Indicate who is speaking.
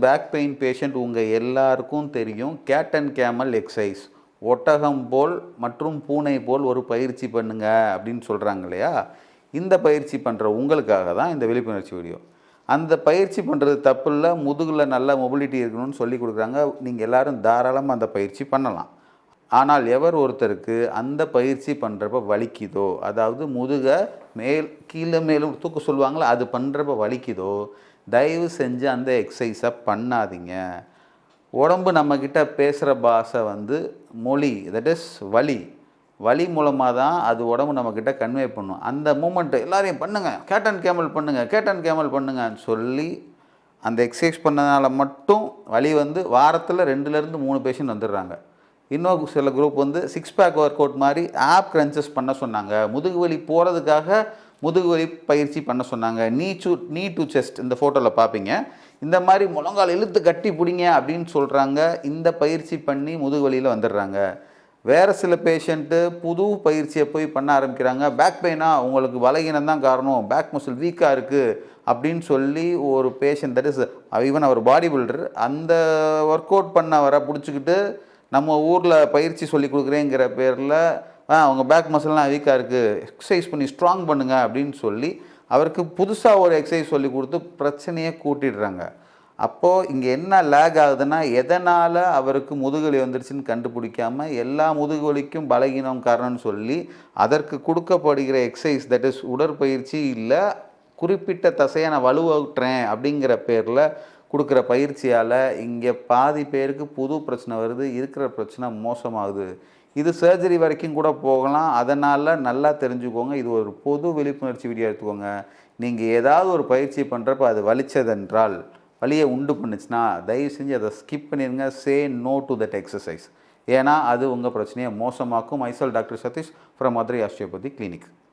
Speaker 1: Back pain patient உங்கள் எல்லாருக்கும் தெரியும் கேட் அண்ட் கேமல் எக்ஸசைஸ், ஒட்டகம் போல் மற்றும் பூனை போல் ஒரு பயிற்சி பண்ணுங்க அப்படின்னு சொல்கிறாங்க இல்லையா. இந்த பயிற்சி பண்ணுற உங்களுக்காக தான் இந்த விழிப்புணர்ச்சி வீடியோ. அந்த பயிற்சி பண்ணுறது தப்பு இல்லை, முதுகில் நல்ல மொபிலிட்டி இருக்கணும்னு சொல்லி கொடுக்குறாங்க. நீங்கள் எல்லோரும் தாராளமாக அந்த பயிற்சி பண்ணலாம். ஆனால் எவர் ஒருத்தருக்கு அந்த பயிற்சி பண்ணுறப்ப வலிக்குதோ, அதாவது முதுகை கீழே மேலும் தூக்க சொல்லுவாங்களோ, அது பண்ணுறப்ப வலிக்குதோ, தயவு செஞ்சு அந்த எக்ஸசைஸை பண்ணாதீங்க. உடம்பு நம்மக்கிட்ட பேசுகிற பாஷை மொழி, தட் இஸ் வலி மூலமாக தான் அது உடம்பு நம்மக்கிட்ட கன்வே பண்ணும். அந்த மூமெண்ட்டு எல்லாரையும் பண்ணுங்கள், கேட் அண்ட் கேமல் பண்ணுங்கள், கேட் அண்ட் கேமல் பண்ணுங்கன்னு சொல்லி அந்த எக்ஸசைஸ் பண்ணதுனால மட்டும் வலி வாரத்தில் 2லேருந்து 3 பேஷண்ட் வந்துடுறாங்க. இன்னும் சில குரூப் 6 பேக் ஒர்க் அவுட் மாதிரி ஆப் கிரன்ச்சஸ் பண்ண சொன்னாங்க. முதுகு வலி போகிறதுக்காக முதுகு வலி பயிற்சி பண்ண சொன்னாங்க. நீ டு செஸ்ட் இந்த ஃபோட்டோவில் பார்ப்பீங்க. இந்த மாதிரி முழங்கால் இழுத்து கட்டி பிடிங்க அப்படின்னு சொல்கிறாங்க. இந்த பயிற்சி பண்ணி முதுகு வலியில் வந்துடுறாங்க. வேறு சில பேஷண்ட்டு புது பயிற்சியை போய் பண்ண ஆரம்பிக்கிறாங்க. பேக் பெயினாக உங்களுக்கு பலகீனம் தான் காரணம், பேக் மசில் வீக்காக இருக்குது அப்படின்னு சொல்லி ஒரு பேஷண்ட், தட் இஸ் ஈவன் அவர் பாடி பில்டர், அந்த ஒர்க் அவுட் பண்ண வர பிடிச்சிக்கிட்டு நம்ம ஊரில் பயிற்சி சொல்லி கொடுக்குறேங்கிற பேரில் அவங்க பேக் மசில்லாம் வீக்காக இருக்குது, எக்ஸசைஸ் பண்ணி ஸ்ட்ராங் பண்ணுங்கள் அப்படின்னு சொல்லி அவருக்கு புதுசாக ஒரு எக்ஸசைஸ் சொல்லி கொடுத்து பிரச்சனையை கூட்டிடுறாங்க. அப்போது இங்கே என்ன லேக் ஆகுதுன்னா, எதனால் அவருக்கு முதுகுவலி வந்துருச்சுன்னு கண்டுபிடிக்காமல் எல்லா முதுகுவலிக்கும் பலகீனம் காரணம்னு சொல்லி அதற்கு கொடுக்கப்படுகிற எக்ஸசைஸ், தட் இஸ் உடற்பயிற்சி இல்லை குறிப்பிட்ட தசையை நான் வலுவூட்டுறேன் அப்படிங்கிற பேரில் கொடுக்குற பயிற்சியால் இங்கே பாதி பேருக்கு புது பிரச்சனை வருது, இருக்கிற பிரச்சனை மோசமாகுது. இது சர்ஜரி வரைக்கும் கூட போகலாம். அதனால் நல்லா தெரிஞ்சுக்கோங்க. இது ஒரு பொது விழிப்புணர்ச்சி வீடியோ எடுத்துக்கோங்க. நீங்கள் ஏதாவது ஒரு பயிற்சி பண்ணுறப்ப அது வலிச்சதென்றால், வலியை உண்டு பண்ணுச்சுன்னா தயவு செஞ்சு அதை ஸ்கிப் பண்ணிடுங்க. Say no to that exercise. ஏன்னா அது உங்கள் பிரச்சனையை மோசமாக்கும். Myself doctor Satish from Madurai osteopathy clinic.